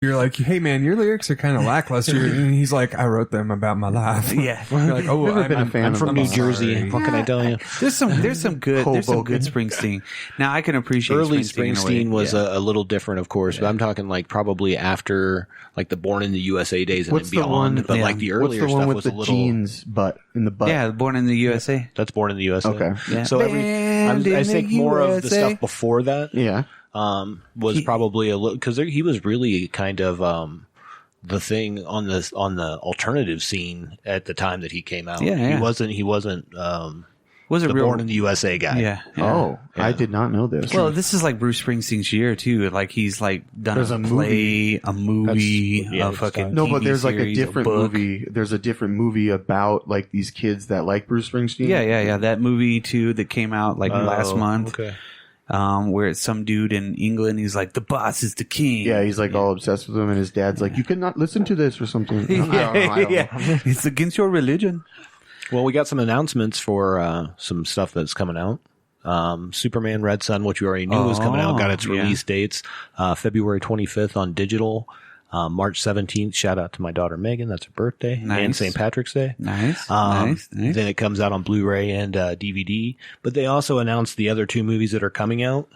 You're like, hey man, your lyrics are kind of lackluster, and he's like, I wrote them about my life. Yeah. You're like, oh, I'm from New Jersey. What can I tell you? There's some good Springsteen. Now I can appreciate early Springsteen was a little different, of course, but I'm talking like probably after like the Born in the USA days and then beyond. But like the earlier what's the one stuff with was the a little jeans in the butt. Yeah, Born in the USA. That's Born in the USA. Okay. Yeah. So I think more of the stuff before that was probably a little, because he was really kind of the thing on the alternative scene at the time that he came out. Yeah. He wasn't Was it the Born in the USA guy. Yeah. Oh, I did not know this. Well, this is like Bruce Springsteen's year too. Like he's like done a movie, a fucking no, TV but there's like a series, different book. movie. There's a different movie about like these kids that like Bruce Springsteen. Yeah. That movie too that came out like last month. Okay. Where it's some dude in England. He's like, the boss is the king. Yeah, he's like all obsessed with him, and his dad's like, you cannot listen to this or something. I don't know. It's against your religion. Well, we got some announcements for some stuff that's coming out. Superman Red Sun, which you already knew was coming out, got its release dates. February 25th on digital. March 17th, shout out to my daughter Megan, that's her birthday, and St. Patrick's Day. Nice. Then it comes out on Blu-ray and DVD. But they also announced the other two movies that are coming out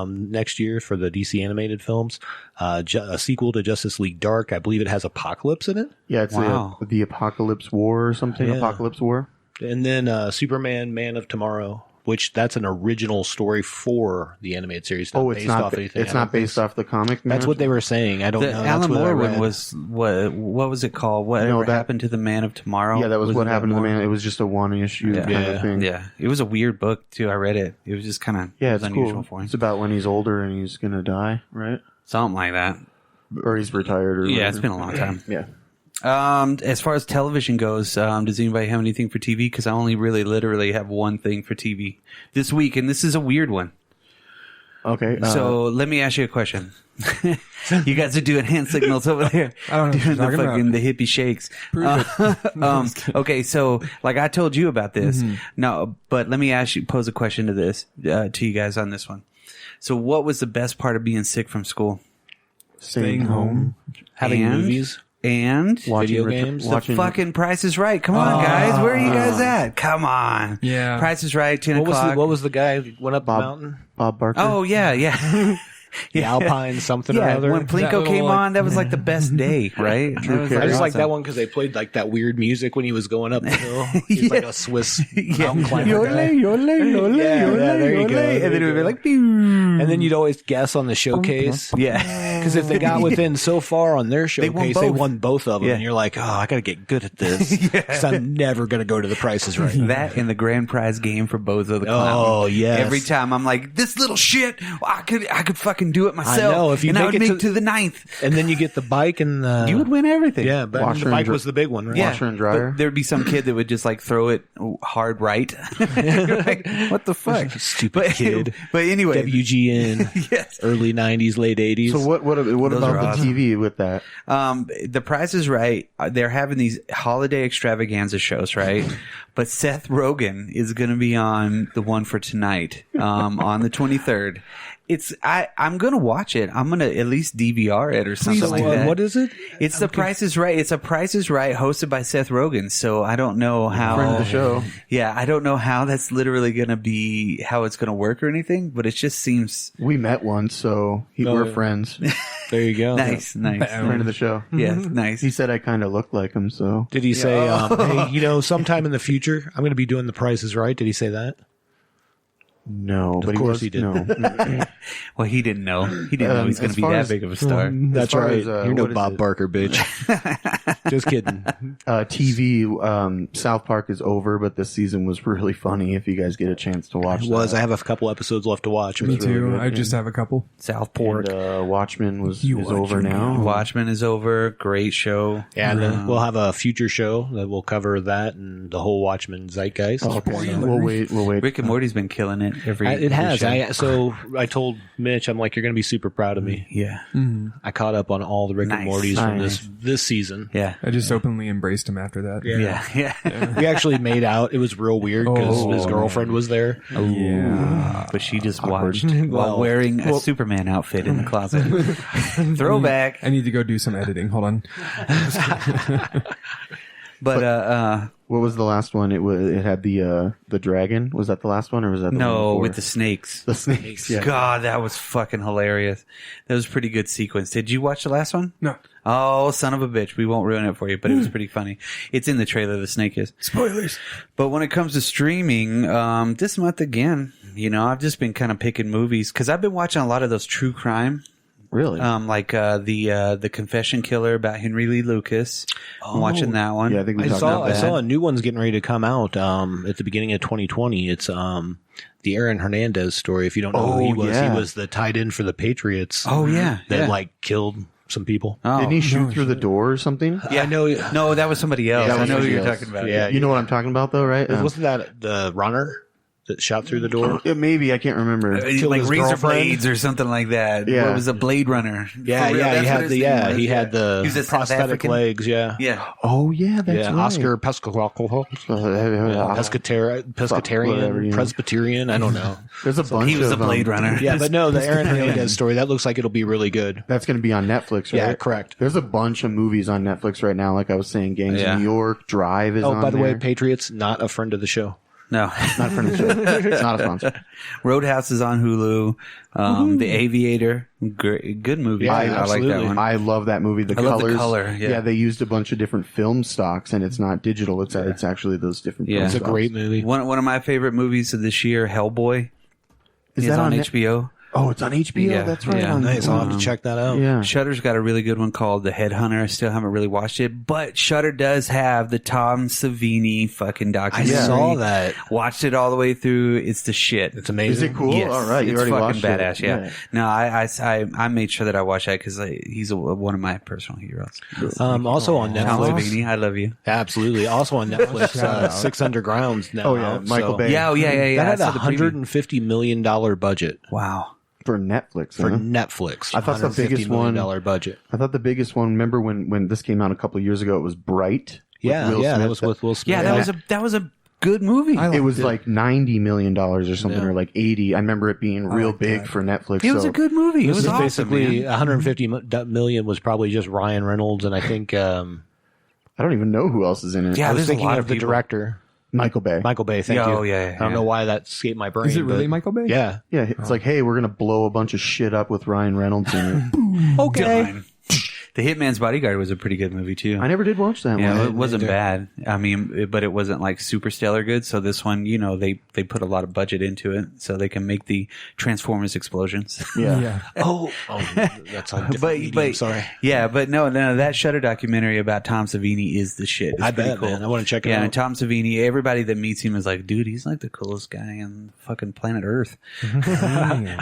next year for the DC animated films. A sequel to Justice League Dark. I believe it has Apocalypse in it. Yeah, it's the Apocalypse War or something. Yeah. Apocalypse War. And then Superman Man of Tomorrow, which that's an original story for the animated series. It's not based off the comic. That's what they were saying. I don't know. Alan Moore one was what was it called? Whatever happened to the Man of Tomorrow? Yeah, that was what happened to the Man. It was just a one issue kind of thing. Yeah, it was a weird book too. I read it. It was just kind of it's unusual cool. for him. It's about when he's older and he's gonna die, right? Something like that. Or he's retired. Or whatever. It's been a long time. Yeah. As far as television goes, does anybody have anything for TV? Because I only really literally have one thing for TV this week, and this is a weird one. Okay. So let me ask you a question. You guys are doing hand signals over there. I don't know doing the hippie shakes. Okay, so like I told you about this. No, but let me pose a question to you guys on this one. So what was the best part of being sick from school? Staying home. Having movies. And video games. The fucking Price is Right. Come on, guys. Where are you guys at? Come on. Yeah. Price is Right, 10 o'clock. What was the guy who went up the mountain? Bob Barker. Oh, yeah. The Alpine something or other. When Plinko came on, that was like the best day, right? I just like that one because they played like that weird music when he was going up the hill. He's like a Swiss mountain climber guy. Yole. There you go. And then it would be like, and then you'd always guess on the showcase. Yeah. Because if they got within so far on their showcase, they won both of them. Yeah. And you're like, oh, I got to get good at this. Because I'm never going to go to the Prices Right. That and the grand prize game for both of the clowns. Oh, yes. Every time I'm like, this little shit, I could fucking do it myself. I know. If you and make I would it make to the 9th. And then you get the bike and the... You would win everything. Yeah, but the bike was the big one, right? Yeah, washer and dryer. There'd be some kid that would just like throw it hard right. Like, what the fuck? Stupid kid. But anyway. WGN. Yes. Early 90s, late 80s. So what about the TV with that? The Price is Right. They're having these holiday extravaganza shows, right? But Seth Rogen is going to be on the one for tonight, on the 23rd. I'm going to watch it. I'm going to at least DVR it or something like that. What is it? It's The Price is Right. It's a Price is Right hosted by Seth Rogen. So I don't know how. Friend of the show. Yeah, I don't know how that's literally going to be, how it's going to work or anything, but it just seems. We met once, so we're friends. There you go. Nice. Friend of the show. Yeah, nice. He said I kind of looked like him, so. Did he say, hey, sometime in the future, I'm going to be doing The Price is Right? Did he say that? No, but of course he did. No. Well, he didn't know. He didn't know he's going to be that big of a star. That's right. You're no what is Bob it? Barker, bitch. Just kidding. TV, South Park is over, but this season was really funny if you guys get a chance to watch I that. have a couple episodes left to watch. Me too. really good, I just have a couple. South Park. And, Watchmen is over now. Watchmen is over. Great show. Yeah, and we'll have a future show that will cover that and the whole Watchmen zeitgeist. Okay. We'll wait. Rick and Morty's been killing it It has. show. So I told Mitch, I'm like, you're going to be super proud of me. Yeah. I caught up on all the Rick and Mortys from this season. Yeah. I just openly embraced him after that. Yeah. We actually made out. It was real weird because Oh, his girlfriend was there. Yeah. But she just Awkward. watched while Well, wearing a Superman outfit in the closet. Throwback. I need to go do some editing. Hold on. But What was the last one? It had the dragon. Was that the last one, or was that the one no, before? with the snakes. the snakes? Yeah. God, that was fucking hilarious. That was a pretty good sequence. Did you watch the last one? No. Oh, son of a bitch. We won't ruin it for you, but it was pretty funny. It's in the trailer, the snake is. Spoilers. But when it comes to streaming, this month again, I've just been kind of picking movies because I've been watching a lot of those true crime. Really? Like the Confession Killer about Henry Lee Lucas. I'm watching that one. Yeah, I think we I talked about that. saw a new one's getting ready to come out at the beginning of 2020. It's the Aaron Hernandez story. If you don't know who he was, yeah. he was the tight end for the Patriots. Oh, yeah. that yeah. killed some people. Oh. Didn't he shoot through the door or something? Yeah, no, that was somebody else. Yeah, that I was know who somebody you're else. talking about. Yeah, You know what I'm talking about, though, right? wasn't that the runner that shot through the door? Yeah, maybe I can't remember. Killed Like his razor girlfriend? blades or something like that. Yeah. What was a Blade Runner? Yeah, For real, yeah, that's he what had his the name was. he had the He was a South prosthetic African? legs. Yeah, Yeah. Oh yeah, that's right. Oscar Pescatarian, Whatever, yeah. Presbyterian. I don't know. There's a bunch. He was a of Blade Runner. Yeah, but no, the Aaron Hernandez story that looks like it'll be really good. That's going to be on Netflix, right? Yeah, correct. There's a bunch of movies on Netflix right now. Like I was saying, Gangs Yeah. of New York, Drive is Oh, on by the way, there. Patriots not a friend of the show. No. Not a friend of the show. It's not a sponsor. Roadhouse is on Hulu. The Aviator. Good movie. Yeah, I like that absolutely. one. I love that movie. The I love colors. the color, yeah. They used a bunch of different film stocks, and it's not digital. It's actually those different. Yeah. film It's a stocks. great movie. One of my favorite movies of this year, Hellboy, Is is that on on HBO. Oh, it's on HBO. Yeah, That's right. yeah. On, Nice. I'll have to check that out. Yeah. Shudder's got a really good one called The Headhunter. I still haven't really watched it, but Shudder does have the Tom Savini fucking I documentary. saw that. Watched it all the way through. It's the shit. It's amazing. Is it cool? Yes, All right, you it's already fucking watched badass. it. Yeah. No, I made sure that I watched that because he's one of my personal heroes. Also on Tom Netflix. Savini, I love you. Absolutely. Also on Netflix, Six Underground's now. Oh, yeah. out, Michael so- Bay. Yeah, yeah. That had I a saw the preview. $150 million budget Wow. For Netflix. for huh? Netflix. I thought the biggest $150 million one- budget. I thought the biggest one. Remember when this came out a couple of years ago? It was Bright. with Yeah, Will yeah, Smith. that was with Will Smith. Yeah, that was a good movie. It was like $90 million or something, Yeah. or like 80. I remember it being real big for Netflix. It was so a good movie. It This was is awesome, basically man. 150 million was probably just Ryan Reynolds, and I think I don't even know who else is in it. Yeah, I was there's a thinking lot of of the people. director, Michael Bay. Michael Bay. Thank Oh, you. yeah, I don't know why that escaped my brain. Is it really but- Michael Bay? Yeah. Yeah, it's like, hey, we're gonna blow a bunch of shit up with Ryan Reynolds in it. Okay. Done. The Hitman's Bodyguard was a pretty good movie too. I never did watch that Yeah, one. it wasn't bad. I mean, but it wasn't like super stellar good. So this one, they put a lot of budget into it, so they can make the Transformers explosions. Yeah. Oh, that's a different medium. Sorry. Yeah, but no, that Shudder documentary about Tom Savini is the shit. It's I pretty bet, cool. man. I want to check it Yeah, out. and Tom Savini, everybody that meets him is like, dude, he's like the coolest guy on fucking planet Earth.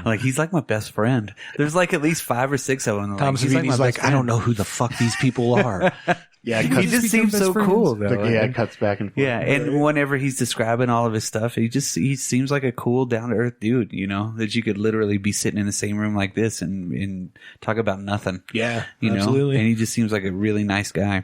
Like, he's like my best friend. There's like at least 5 or 6 of them. Tom he's Savini's my like, best I don't friend. know who the fuck these people are. Yeah, it He cuts, just seems best so friends. cool, though. it cuts back and forth. Yeah, and whenever he's describing all of his stuff, he seems like a cool, down to earth dude. That you could literally be sitting in the same room like this and talk about nothing. Yeah, you absolutely. know, and he just seems like a really nice guy.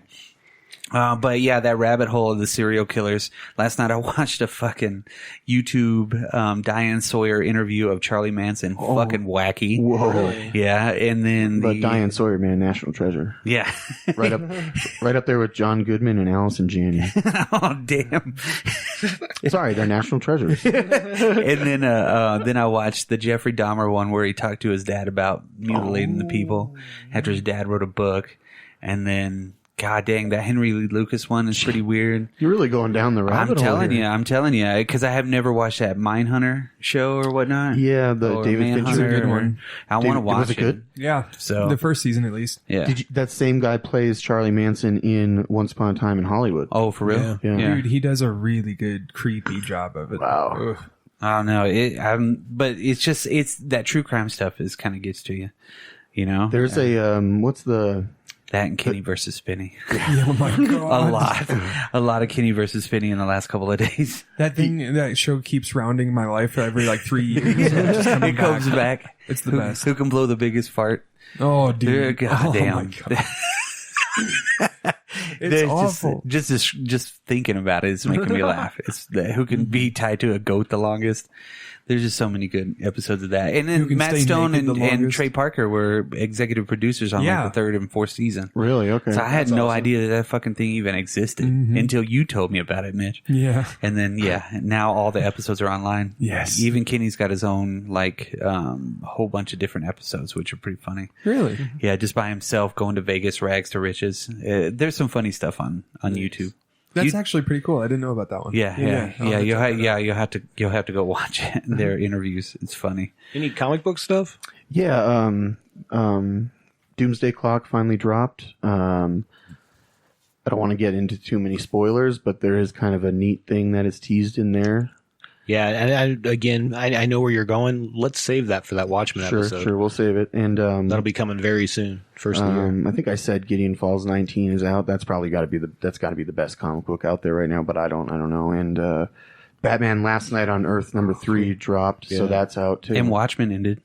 But yeah, that rabbit hole of the serial killers. Last night I watched a fucking YouTube Diane Sawyer interview of Charlie Manson. Fucking wacky. Whoa. Yeah, and then But Diane Sawyer, man, national treasure. Yeah. Right up there with John Goodman and Allison Janney. Oh damn. Sorry, they're national treasures. And then I watched the Jeffrey Dahmer one where he talked to his dad about mutilating the people after his dad wrote a book. And then, god dang, that Henry Lee Lucas one is pretty weird. You're really going down the rabbit hole. I'm telling you, because I have never watched that Mindhunter show or whatnot. Yeah, the Or David Manhunter Fincher. good one. I want to David- watch was it good? Yeah. So- the first season at least. Yeah. That same guy plays Charlie Manson in Once Upon a Time in Hollywood. Oh, for real? Yeah. Dude, he does a really good creepy job of it. Wow. Ugh. I don't know. But it's that true crime stuff is kind of gets to you. There's a what's the That and Kenny versus Spinney. Oh my god. A lot of Kenny versus Spinney in the last couple of days. That show keeps rounding my life every like 3 years. It comes back. It's the Who- best. Who can blow the biggest fart? Oh, dude. God Oh damn. my god. It's awful. Just thinking about it is making me laugh. It's who can be tied to a goat the longest. There's just so many good episodes of that. And then Matt Stone and Trey Parker were executive producers on like the third and fourth season. Really? Okay. So I had no idea that fucking thing even existed until you told me about it, Mitch. Yeah. And then, now all the episodes are online. Yes. Even Kenny's got his own, like, whole bunch of different episodes, which are pretty funny. Really? Yeah, just by himself going to Vegas, rags to riches. There's some funny stuff on YouTube. That's actually pretty cool. I didn't know about that one. Yeah. You'll have to go watch it. Their interviews. It's funny. Any comic book stuff? Yeah. Doomsday Clock finally dropped. I don't want to get into too many spoilers, but there is kind of a neat thing that is teased in there. Yeah, and I know where you're going. Let's save that for that Watchmen episode. Sure, we'll save it. And that'll be coming very soon. First of the year. I think I said Gideon Falls 19 is out. That's probably got to be the best comic book out there right now. But I don't know. And Batman Last Night on Earth #3 dropped, so that's out too. And Watchmen ended.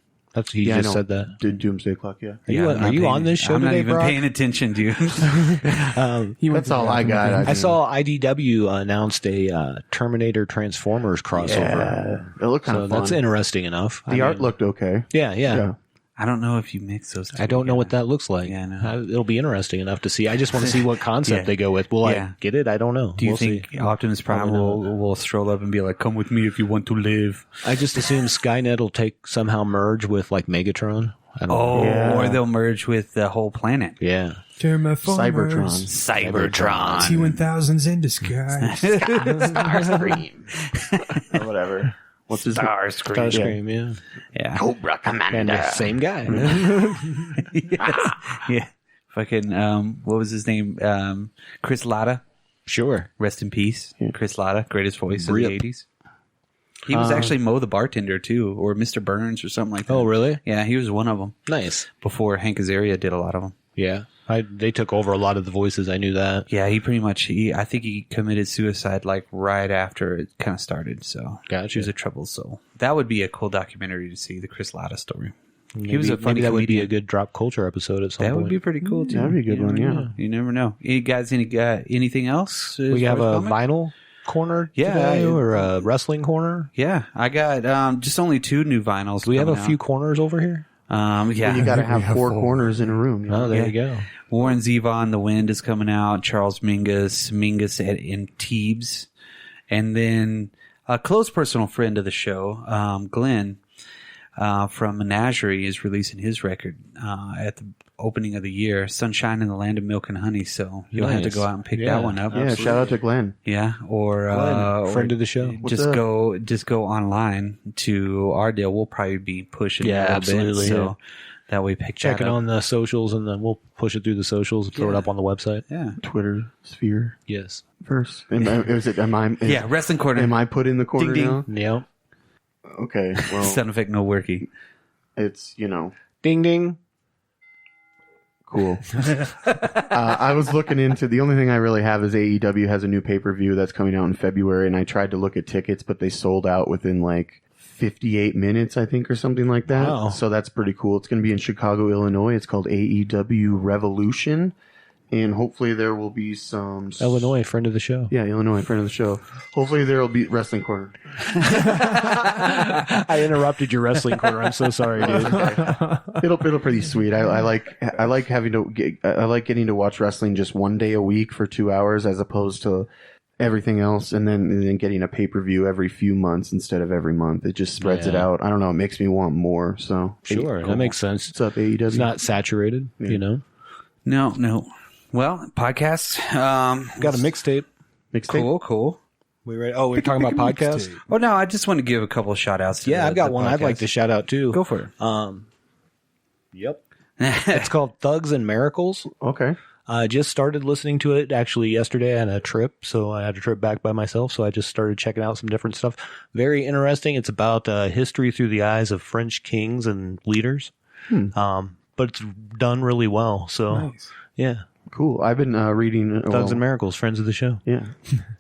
He just said that. Doomsday Clock, yeah. Are you on this show I'm today, not even Brock? paying attention, dude. That's all I got. I saw IDW announced a Terminator Transformers crossover. Yeah, it looked kind of fun. That's interesting enough. The art looked okay. Yeah. I don't know if you mix those two. I don't know what that looks like. Yeah, no. It'll be interesting enough to see. I just want to see what concept they go with. Will I get it? I don't know. Do you think Optimus Prime will stroll up and be like, "Come with me if you want to live"? I just assume Skynet will somehow merge with like Megatron. I don't know. Or they'll merge with the whole planet. Yeah. Cybertron. T-1000's in disguise. Starscream. Or whatever. What's his Starscream, Yeah. Cobra Commander. And same guy. Yeah. Fucking, what was his name? Chris Latta. Sure. Rest in peace. Chris Latta, greatest voice Rip. of the 80s. He was actually Mo the bartender, too, or Mr. Burns or something like that. Oh, really? Yeah, he was one of them. Nice. Before Hank Azaria did a lot of them. Yeah. They took over a lot of the voices. I knew that. Yeah, he pretty much, I think he committed suicide like right after it kind of started. So Gotcha. He was a troubled soul. That would be a cool documentary to see, the Chris Latta story. He was a funny. That would be a good drop culture episode at some point. That would be pretty cool too. That'd be a good one. Yeah. You never know. You guys, anything else? We have a vinyl corner today, or a wrestling corner. Yeah, I got just only 2 new vinyls. Do we have a few corners over here? Yeah, you got to have 4 corners in a room. You know? Oh, there you go. Warren Zevon, The Wind is coming out. Charles Mingus in Teebs, and then a close personal friend of the show, Glenn from Menagerie, is releasing his record at the opening of the year, Sunshine in the Land of Milk and Honey. So you'll have to go out and pick that one up. Yeah, shout out to Glenn. Yeah, or friend of the show. Just go online to our deal. We'll probably be pushing it a little bit, so that way check it on the socials, and then we'll push it through the socials and throw it up on the website. Yeah, Twitter sphere. Yes. First, Wrestling Corner. Am I put in the corner ding, now? Yeah. Okay. Well, sound effect no worky. It's ding ding. Cool. I was looking into, the only thing I really have is AEW has a new pay-per-view that's coming out in February, and I tried to look at tickets, but they sold out within like 58 minutes, I think, or something like that. Wow. So that's pretty cool. It's going to be in Chicago, Illinois. It's called AEW Revolution, and hopefully there will be some... Illinois, friend of the show. Yeah, Illinois, friend of the show. Hopefully there will be Wrestling Corner. I interrupted your Wrestling Corner. I'm so sorry, dude. It'll pretty sweet. I like getting to watch wrestling just one day a week for 2 hours as opposed to everything else, and then getting a pay-per-view every few months instead of every month. It just spreads it out. I don't know. It makes me want more. So sure, cool. That makes sense. What's up, AEW? It's not saturated, No. Well, podcast. Got a mixtape. Cool. We ready? Oh, we're talking about podcasts. Oh no, I just want to give a couple of shout outs. Yeah, I've got one I'd like to shout out too. Go for it. Yep. It's called Thugs and Miracles. Okay. I just started listening to it actually yesterday. I had a trip, so I had a trip back by myself. So I just started checking out some different stuff. Very interesting. It's about history through the eyes of French kings and leaders. But it's done really well. So Nice. Yeah. Cool. I've been reading Thugs and Miracles, friends of the show. Yeah.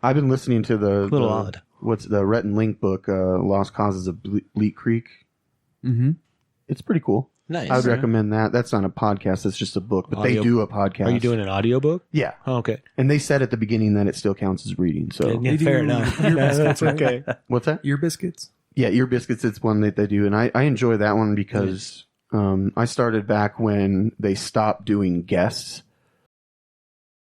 I've been listening to little odd. What's the Rhett and Link book, Lost Causes of Bleak Creek. Mm-hmm. It's pretty cool. Nice. I would recommend that. That's not a podcast. It's just a book, but they Audio- do a podcast. Are you doing an audiobook? Yeah. Oh, okay. And they said at the beginning that it still counts as reading. So Yeah, fair enough. That's okay. what's that? Ear biscuits. Yeah, Ear Biscuits. It's one that they do, and I enjoy that one because I started back when they stopped doing guests.